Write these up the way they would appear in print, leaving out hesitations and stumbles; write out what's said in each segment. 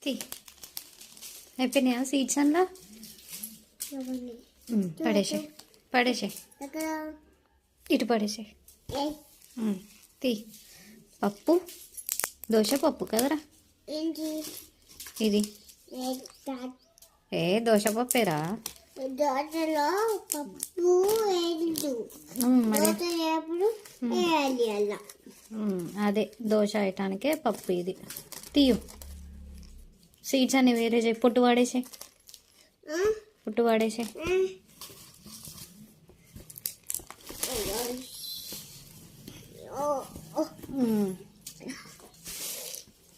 తీ అయిపోయినాయా సీడ్స్ అందులో పడేసే పడేసే ఇటు పడేసే తీ పప్పు దోశ పప్పు కదరా ఇది ఏ దోశ పప్పేరా దోశలో పప్పు అదే దోశ వేయటానికే పప్పు ఇది తీయు సీడ్స్ అన్ని వేరే చేయి పొట్టు వాడేసే పుట్టు వాడేసే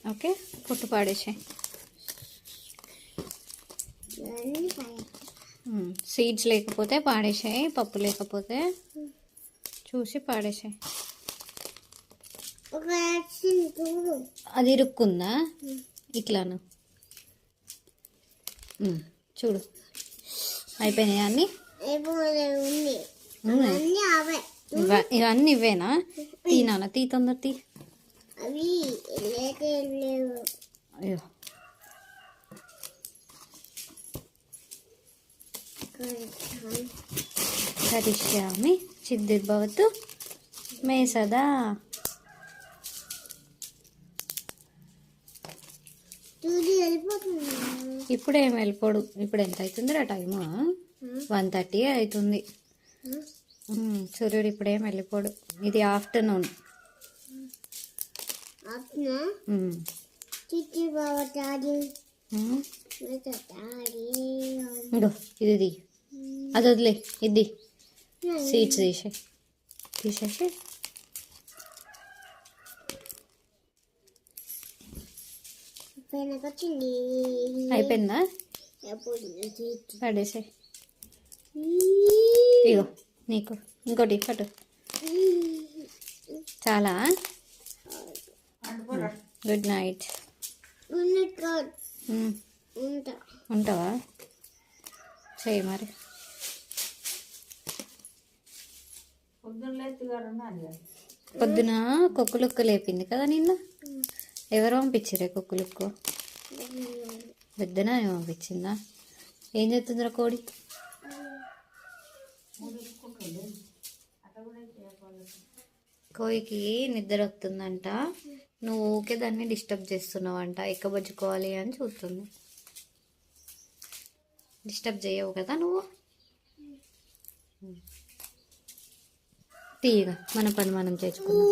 ఓకే పుట్టు పాడేసే సీడ్స్ లేకపోతే పాడేసాయి పప్పు లేకపోతే చూసి పాడేసాయి అది ఇరుక్కుందా ఇట్లాను చూడు అయిపోయినాయి అన్నీ ఇవన్నీ ఇవేనా తీనానా తీ తొందర తీ అయ్యో కరిష్యామి చిద్దిర్భవతు మే సదా ఇప్పుడేం వెళ్ళిపోడు ఇప్పుడు ఎంత అవుతుందిరా టైము 1:30 అవుతుంది సూర్యుడు ఇప్పుడేం వెళ్ళిపోడు ఇది ఆఫ్టర్నూన్ ఇంకో ఇది అది వదిలే ఇది సీడ్స్ తీసేసి అయిపోయిందా పడేసే ఇగో నీకు ఇంకోటి పట్టు చాలా గుడ్ నైట్ ఉంటావా చేయి మరి పొద్దున కుక్కలుక్క లేపింది కదా నిన్న ఎవరు పంపించిరే కుక్కలుక్కు పెద్దన పంపించిందా ఏం చేస్తుందిరా కోడి కోయికి నిద్ర వస్తుందంట నువ్వు ఊకే దాన్ని డిస్టర్బ్ చేస్తున్నావంట ఎక్కబుచ్చుకోవాలి అని చూస్తుంది డిస్టర్బ్ చేయవు కదా నువ్వు తీయగా మన పని మనం చేసుకున్నాం